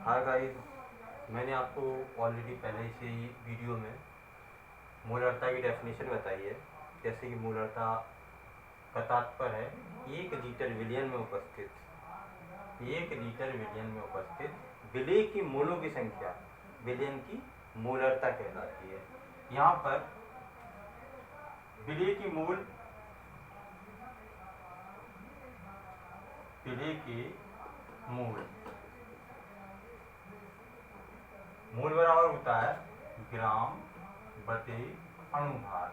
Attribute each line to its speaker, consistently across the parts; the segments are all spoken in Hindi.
Speaker 1: हाय गाइस, मैंने आपको ऑलरेडी पहले से ही वीडियो में मूलरता की डेफिनेशन बताई है। जैसे कि मूलरता का तात्पर्य है 1 लीटर विलयन में उपस्थित विलेय की मूलों की संख्या विलयन की मूलरता कहलाती है। यहाँ पर विलेय की मूल बराबर होता है ग्राम बटे अणुभार।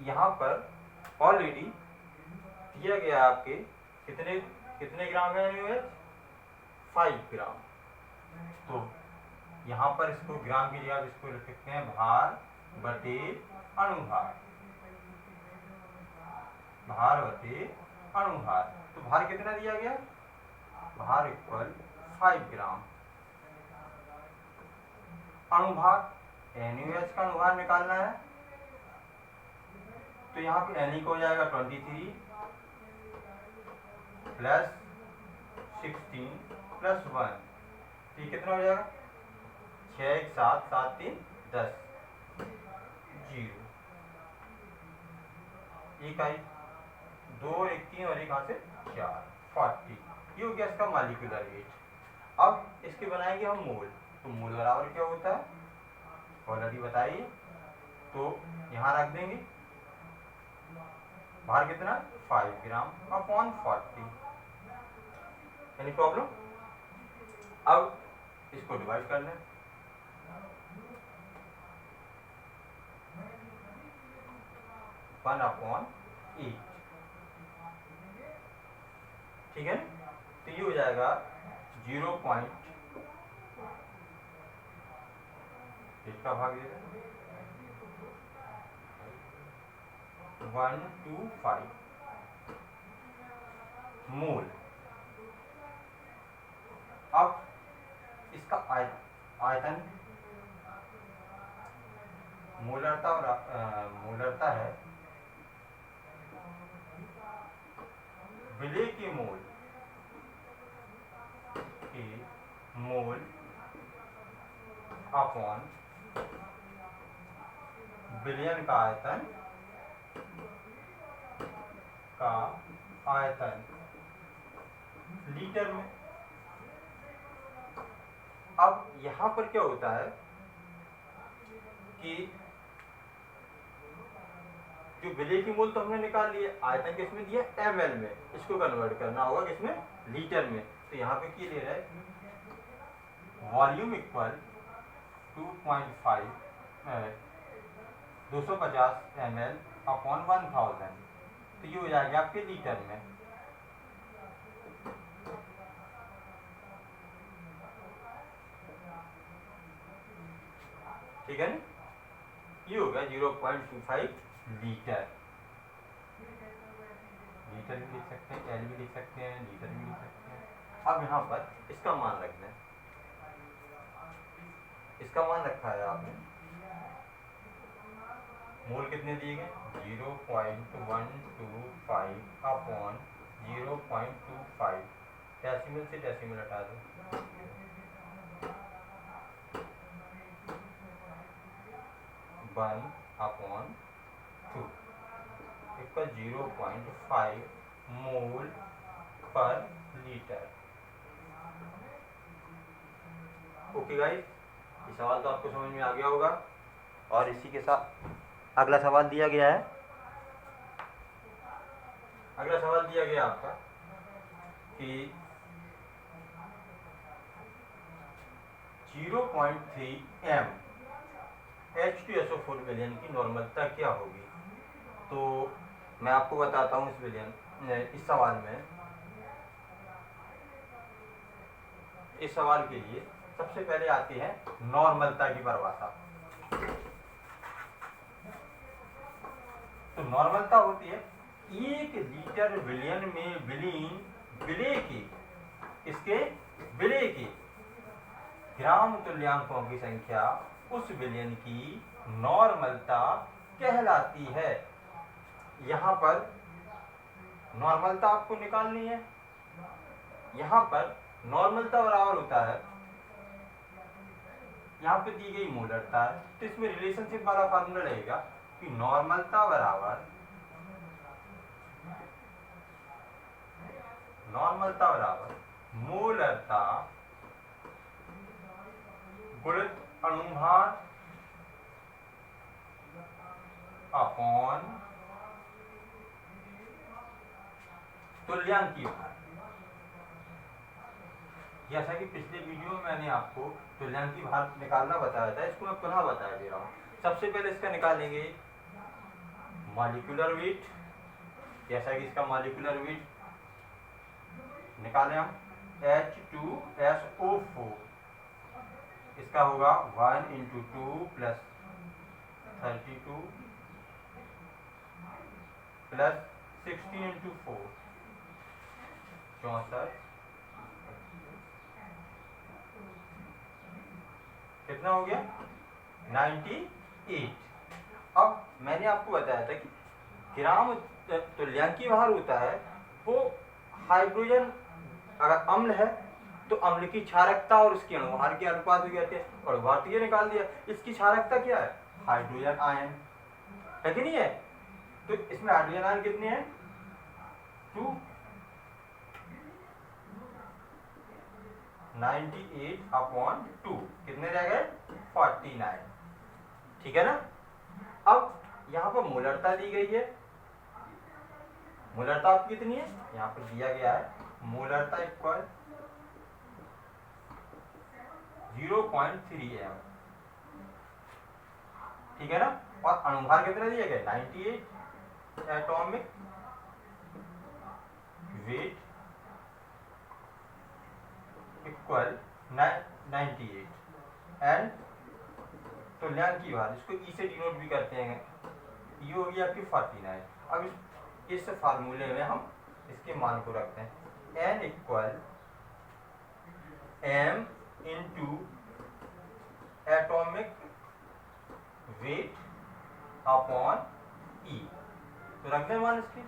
Speaker 1: यहाँ पर ऑलरेडी दिया गया आपके कितने ग्राम है एनएच? 5 ग्राम। तो यहाँ पर इसको ग्राम की जगह इसको लिख सकते हैं भार बटे अणुभार। तो भार कितना दिया गया? भार इक्वल 5 ग्राम। अणुभार NaOH का अणुभार निकालना है, तो यहाँ पे Na को हो जाएगा 23 प्लस 16 प्लस 1, तो ये कितना हो जाएगा? 6 1 7 7 3 10 0 1 आई 2 1 3 और एक यहाँ से 4 40। ये हो गया इसका मॉलिक्यूलर वेट। अब इसके बनाएंगे हम मोल। तो मोल बराबर क्या होता है ऑलरेडी बताइए, तो यहाँ रख देंगे भार कितना? 5 ग्राम अपॉन 40। Any problem? अब इसको डिवाइड कर लें। वन अपॉन 8, ठीक है। तो ये हो जाएगा 0.8 का भाग दे 125 मोल। अब इसका आयतन मूलरता है विलेय के मोल अपॉन विलयन का आयतन लीटर में। अब यहां पर क्या होता है कि जो विलेय की मोल तो हमने निकाल लिए, आयतन किसमें दिया? ml में। इसको कन्वर्ट करना होगा किसमें? लीटर में। तो यहाँ पे क्या ले रहा है? Volume equal 250 ml upon 1000। तो ये हो जाएगा आपके लीटर में। ठीक है, ये होगा 0.25 लीटर। लीटर भी लिख सकते हैं, एल भी लिख सकते हैं, लीटर भी लिख सकते हैं। अब यहाँ पर इसका मान रखना है। इसका मान रखा है आपने, मोल कितने दिए गए? 0.125 अपॉन 0.25। डेसिमल से डेसिमल हटा दो, 1 अपॉन 2 इक्वल 0.5 मोल पर लीटर। ओके गाइस, ये सवाल तो आपको समझ में आ गया होगा। और इसी के साथ अगला सवाल दिया गया है। अगला सवाल दिया गया आपका कि 0.3 m H2SO4 विलयन की नॉर्मलता क्या होगी? तो मैं आपको बताता हूँ इस सवाल के लिए सबसे पहले आती है नॉर्मलता की परिभाषा। तो नॉर्मलता होती है 1 लीटर विलयन में विलेय की ग्राम तुल्यांकों की संख्या उस विलयन की नॉर्मलता कहलाती है। यहाँ पर नॉर्मलता आपको निकालनी है। यहाँ पर नॉर्मलता बराबर होता है, यहाँ पे दी गई मोलरता है तो इसमें रिलेशनशिप वाला फार्मूला रहेगा कि नॉर्मलता बराबर मोलरता गुणित अणुभार अपॉन तुल्यांकीय भार। जैसा कि पिछले वीडियो में मैंने आपको तुल्यांकीय भार निकालना बताया था, इसको मैं पुनः बता दे रहा हूँ। सबसे पहले इसका निकालेंगे मॉलिक्यूलर वेट। जैसा कि इसका मॉलिक्यूलर वेट निकालें हम H2SO4, इसका होगा 1 × 2 + 32 + 16 × 4 64, कितना हो गया 98। अब मैंने आपको बताया था कि ग्राम तुल्यांकीय भार होता है वो हाइड्रोजन अगर अम्ल है तो अम्ल की क्षारकता और उसके अणुभार के अनुपात हो जाते हैं। और भारतीय निकाल दिया, इसकी क्षारकता क्या है हाइड्रोजन आयन है कि नहीं है। तो इसमें हाइड्रोजन आयन कितने हैं 2, 98/2 कितने रह गए 49, ठीक है ना। अब यहाँ पर मोलरता दी गई है, मोलरता आपकी कितनी है यहाँ पर दिया गया है, मोलरता इक्वल 0.3 m, ठीक है ना। और अणुभार कितना दिया गया 98, एटॉमिक वेट इक्वल 98 एंड तुल्यांकीय भार, इसको ई से डिनोट भी करते हैं, ये हो गया आपकी 49। अब इस फार्मूले में हम इसके मान को रखते हैं, n equal m × atomic weight upon E. तो रख दें मान इसके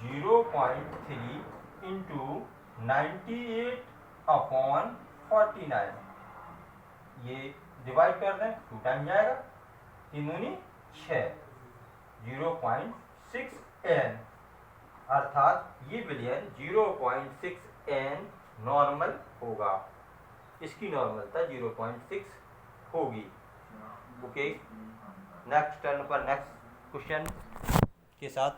Speaker 1: 0.3 × 98/49, ये डिवाइड कर दें 2 टाइम जाएगा, 3 दूनी 6, 0.6 n, अर्थात ये विलयन 0.6 n नॉर्मल होगा, इसकी नॉर्मलता 0.6 होगी। ओके, नेक्स्ट टर्न पर नेक्स्ट क्वेश्चन के साथ